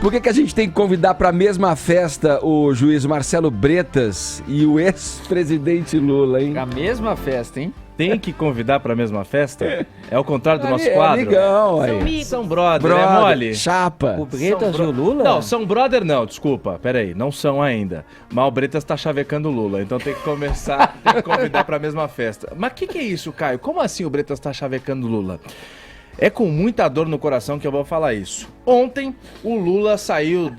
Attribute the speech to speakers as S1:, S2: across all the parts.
S1: Por que a gente tem que convidar para a mesma festa o juiz Marcelo Bretas e o ex-presidente Lula, hein?
S2: A mesma festa, hein? Tem que convidar pra mesma festa? É o contrário do nosso quadro.
S1: Amigão, aí.
S2: São brother, é mole?
S1: Chapa.
S3: O Bretas e o Lula?
S2: Não, são brother não, desculpa, peraí, não são ainda. Mas o Bretas tá chavecando o Lula, então tem que começar, tem que convidar pra mesma festa. Mas que é isso, Caio? Como assim o Bretas tá chavecando o Lula? É com muita dor no coração que eu vou falar isso. Ontem, o Lula saiu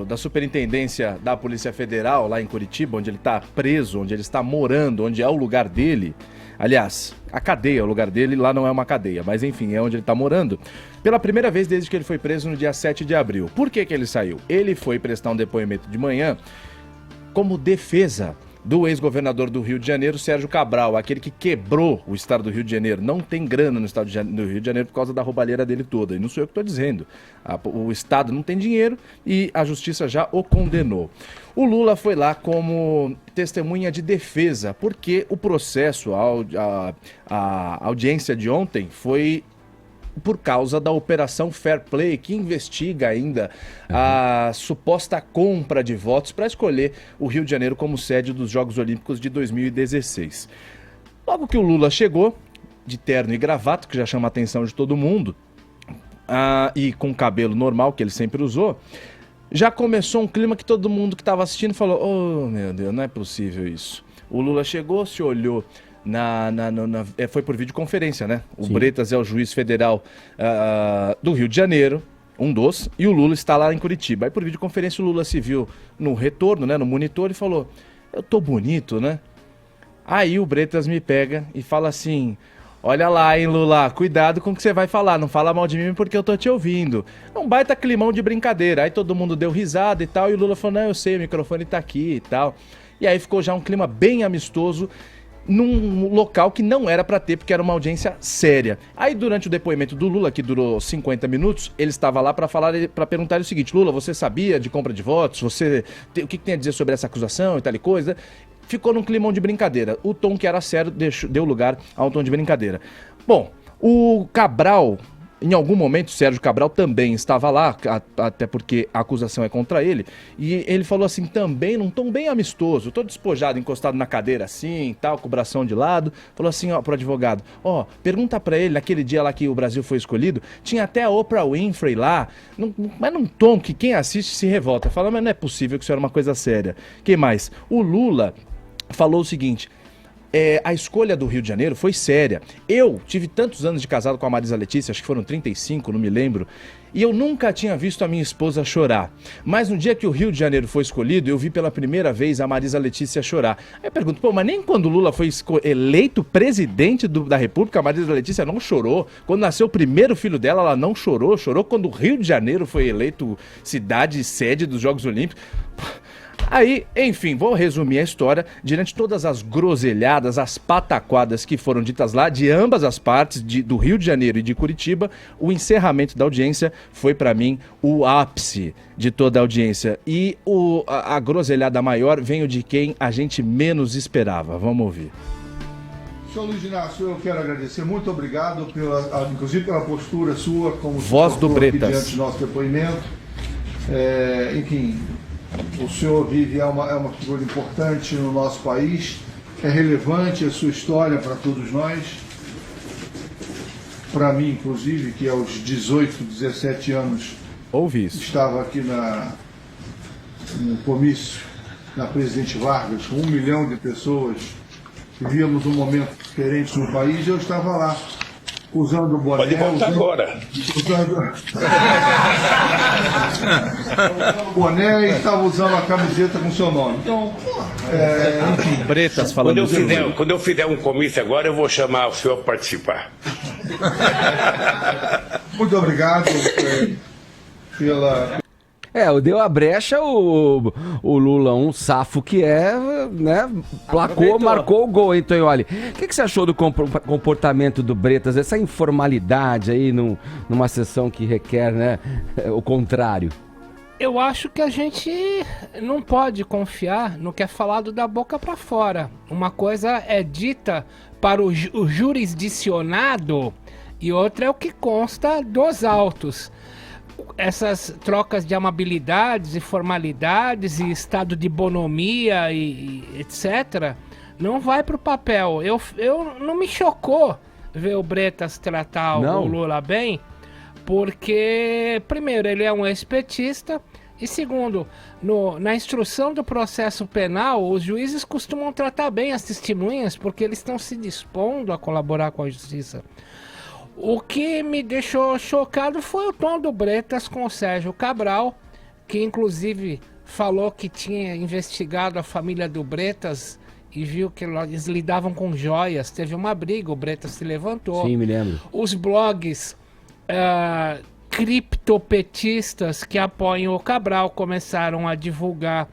S2: da superintendência da Polícia Federal, lá em Curitiba, onde ele tá preso, onde ele está morando, onde é o lugar dele. Aliás, a cadeia é o lugar dele, lá não é uma cadeia, mas enfim, é onde ele tá morando. Pela primeira vez desde que ele foi preso no dia 7 de abril. Por que ele saiu? Ele foi prestar um depoimento de manhã como defesa do ex-governador do Rio de Janeiro, Sérgio Cabral, aquele que quebrou o estado do Rio de Janeiro. Não tem grana no estado do Rio de Janeiro por causa da roubalheira dele toda. E não sou eu que estou dizendo. O estado não tem dinheiro e a justiça já o condenou. O Lula foi lá como testemunha de defesa, porque o processo, a audiência de ontem foi por causa da Operação Fair Play, que investiga ainda a suposta compra de votos para escolher o Rio de Janeiro como sede dos Jogos Olímpicos de 2016. Logo que o Lula chegou, de terno e gravata, que já chama a atenção de todo mundo, e com cabelo normal, que ele sempre usou, já começou um clima que todo mundo que estava assistindo falou: oh, meu Deus, não é possível isso. O Lula chegou, se olhou, foi por videoconferência, né? O Sim. Bretas é o juiz federal do Rio de Janeiro, e o Lula está lá em Curitiba. Aí por videoconferência o Lula se viu no retorno, né, no monitor, e falou: eu tô bonito, né? Aí o Bretas me pega e fala assim: olha lá, hein, Lula, cuidado com o que você vai falar, não fala mal de mim porque eu tô te ouvindo. É um baita climão de brincadeira. Aí todo mundo deu risada e tal, e o Lula falou: não, eu sei, o microfone tá aqui e tal. E aí ficou já um clima bem amistoso, num local que não era para ter, porque era uma audiência séria. Aí durante o depoimento do Lula, que durou 50 minutos, ele estava lá para perguntar o seguinte: Lula, você sabia de compra de votos? O que tem a dizer sobre essa acusação e tal e coisa? Ficou num climão de brincadeira. O tom que era sério deu lugar a um tom de brincadeira. Bom, o Cabral, em algum momento, Sérgio Cabral também estava lá, até porque a acusação é contra ele, e ele falou assim também, num tom bem amistoso, todo despojado, encostado na cadeira assim, tal, com o bração de lado, falou assim, ó, pro advogado: ó, pergunta pra ele, naquele dia lá que o Brasil foi escolhido, tinha até a Oprah Winfrey lá, mas num tom que quem assiste se revolta, fala: mas não é possível que isso era uma coisa séria. Quem mais? O Lula falou o seguinte: a escolha do Rio de Janeiro foi séria. Eu tive tantos anos de casado com a Marisa Letícia, acho que foram 35, não me lembro, e eu nunca tinha visto a minha esposa chorar. Mas no dia que o Rio de Janeiro foi escolhido, eu vi pela primeira vez a Marisa Letícia chorar. Aí eu pergunto: pô, mas nem quando o Lula foi eleito presidente da República, a Marisa Letícia não chorou? Quando nasceu o primeiro filho dela, ela não chorou? Chorou quando o Rio de Janeiro foi eleito cidade e sede dos Jogos Olímpicos? Aí, enfim, vou resumir a história. Diante de todas as groselhadas, as pataquadas que foram ditas lá, de ambas as partes, do Rio de Janeiro e de Curitiba, o encerramento da audiência foi, pra mim, o ápice de toda a audiência. E a groselhada maior veio de quem a gente menos esperava. Vamos ouvir.
S4: Senhor Luiz Inácio, eu quero agradecer. Muito obrigado, inclusive pela postura sua, como
S2: voz do Bretas,
S4: diante do nosso depoimento. Enfim, o senhor vive, é uma figura importante no nosso país, é relevante a sua história para todos nós, para mim, inclusive, que aos 18, 17 anos
S2: ouvi isso.
S4: Estava aqui no comício na Presidente Vargas, com 1 milhão de pessoas, vivíamos um momento diferente no país, e eu estava lá, usando o boné.
S5: Pode voltar agora.
S4: Usando o boné e estava usando a camiseta com seu nome. Então, enfim.
S2: Bretas falando
S5: quando eu fizer um comício agora, eu vou chamar o senhor para participar.
S4: Muito obrigado pela...
S1: Deu a brecha o Lula, um safo que né, placou, marcou o gol, hein, Tonholi? O que você achou do comportamento do Bretas, essa informalidade aí numa sessão que requer, né, o contrário?
S6: Eu acho que a gente não pode confiar no que é falado da boca para fora. Uma coisa é dita para o jurisdicionado e outra é o que consta dos autos. essas trocas de amabilidades e formalidades e estado de bonomia e etc., não vai pro papel. Eu não me chocou ver o Bretas tratar o Lula bem, porque, primeiro, ele é um ex-petista, e segundo, na instrução do processo penal, os juízes costumam tratar bem as testemunhas, porque eles estão se dispondo a colaborar com a justiça. O que me deixou chocado foi o tom do Bretas com o Sérgio Cabral, que inclusive falou que tinha investigado a família do Bretas e viu que eles lidavam com joias. Teve uma briga, o Bretas se levantou.
S1: Sim, me lembro.
S6: Os blogs criptopetistas que apoiam o Cabral começaram a divulgar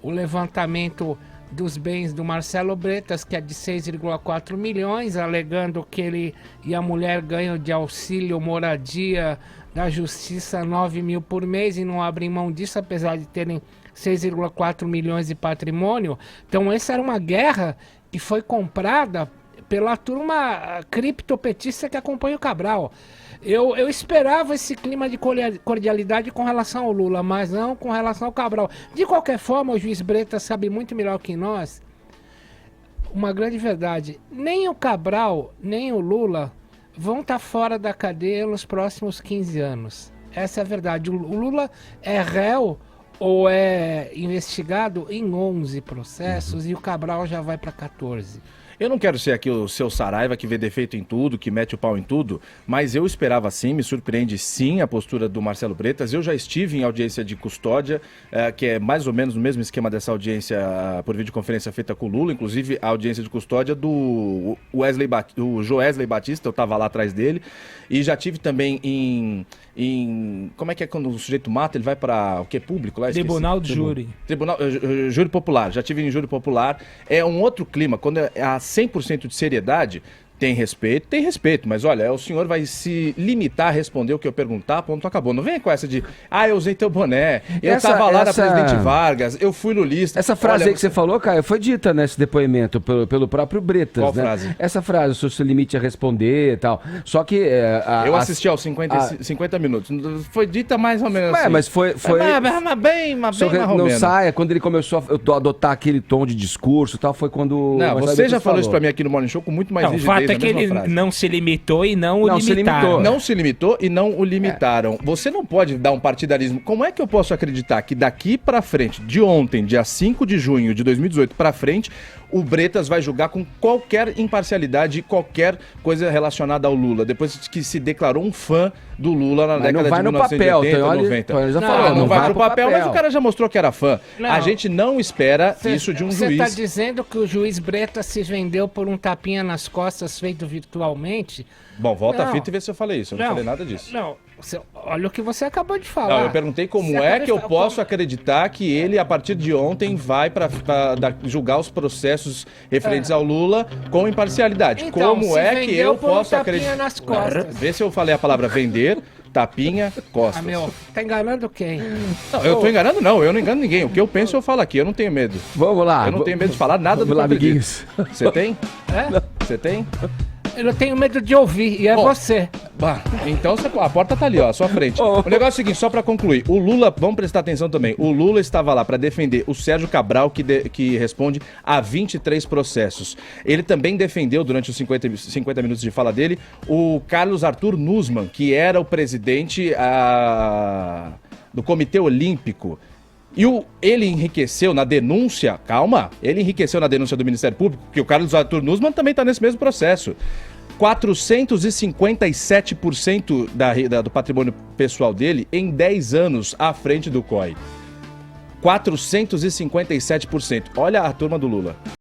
S6: o levantamento dos bens do Marcelo Bretas, que é de 6,4 milhões, alegando que ele e a mulher ganham de auxílio moradia da justiça 9 mil por mês e não abrem mão disso, apesar de terem 6,4 milhões de patrimônio. Então essa era uma guerra que foi comprada pela turma criptopetista que acompanha o Cabral. Eu esperava esse clima de cordialidade com relação ao Lula, mas não com relação ao Cabral. De qualquer forma, o juiz Bretas sabe muito melhor que nós uma grande verdade. Nem o Cabral, nem o Lula vão estar fora da cadeia nos próximos 15 anos. Essa é a verdade. O Lula é réu ou é investigado em 11 processos e o Cabral já vai para 14.
S2: Eu não quero ser aqui o seu Saraiva que vê defeito em tudo, que mete o pau em tudo, mas eu esperava sim, me surpreende sim a postura do Marcelo Bretas. Eu já estive em audiência de custódia, que é mais ou menos o mesmo esquema dessa audiência por videoconferência feita com o Lula, inclusive a audiência de custódia do Joesley Batista, eu estava lá atrás dele, e já tive também em como é que é quando o sujeito mata, ele vai para o que? Público lá?
S3: Tribunal de Júri.
S2: Júri Popular, já tive em Júri Popular. É um outro clima, quando há 100% de seriedade, tem respeito, mas olha, o senhor vai se limitar a responder o que eu perguntar, ponto, acabou. Não venha com essa de, eu usei teu boné, eu tava lá na Presidente Vargas, eu fui lulista.
S1: Essa frase aí que você falou, Caio, foi dita nesse depoimento pelo próprio Bretas.
S2: Qual
S1: né?
S2: frase?
S1: Essa frase, o senhor se limite a responder e tal. Só que...
S2: eu assisti aos 50 minutos, foi dita mais ou menos assim.
S1: Mas foi...
S2: Mas bem mais ou
S1: não
S2: menos.
S1: saia, quando ele começou a adotar aquele tom de discurso e tal, foi quando...
S2: Não, você já falou isso pra mim aqui no Morning Show com muito mais rigidez.
S3: É que ele não se limitou e não o limitaram.
S2: Não se limitou e não o limitaram. Você não pode dar um partidarismo. Como é que eu posso acreditar que daqui pra frente, de ontem, dia 5 de junho de 2018 pra frente, o Bretas vai julgar com qualquer imparcialidade, qualquer coisa relacionada ao Lula, depois que se declarou um fã do Lula na década de 1980, 90. Não vai pro papel, mas o cara já mostrou que era fã. A gente não espera isso de um juiz.
S6: Você tá dizendo que o juiz Bretas se vendeu por um tapinha nas costas feito virtualmente?
S2: Bom, volta a fita e vê se eu falei isso. Eu não falei nada disso.
S6: Não, olha o que você acabou de falar.
S2: Não, eu perguntei como é que eu posso acreditar que ele, a partir de ontem, vai para julgar os processos referentes ao Lula com imparcialidade.
S6: Então,
S2: como é que eu posso acreditar?
S6: Nas costas.
S2: Vê se eu falei a palavra vender, tapinha, costas.
S6: Tá enganando quem?
S2: Não, eu tô enganando não, eu não engano ninguém. O que eu penso eu falo aqui, eu não tenho medo.
S1: Vamos lá.
S2: Eu não tenho medo de falar nada do que eu acredito. Você tem? Você tem?
S6: Eu não tenho medo de ouvir, e é você.
S2: Então a porta tá ali, ó, à sua frente. O negócio é o seguinte, só pra concluir. O Lula, vamos prestar atenção também, o Lula estava lá pra defender o Sérgio Cabral, que responde a 23 processos. Ele também defendeu, durante os 50 minutos de fala dele, o Carlos Arthur Nussmann, que era o presidente do Comitê Olímpico. E ele enriqueceu na denúncia, ele enriqueceu na denúncia do Ministério Público, porque o Carlos Arthur Nussmann também está nesse mesmo processo. 457% do patrimônio pessoal dele em 10 anos à frente do COI. 457%. Olha a turma do Lula.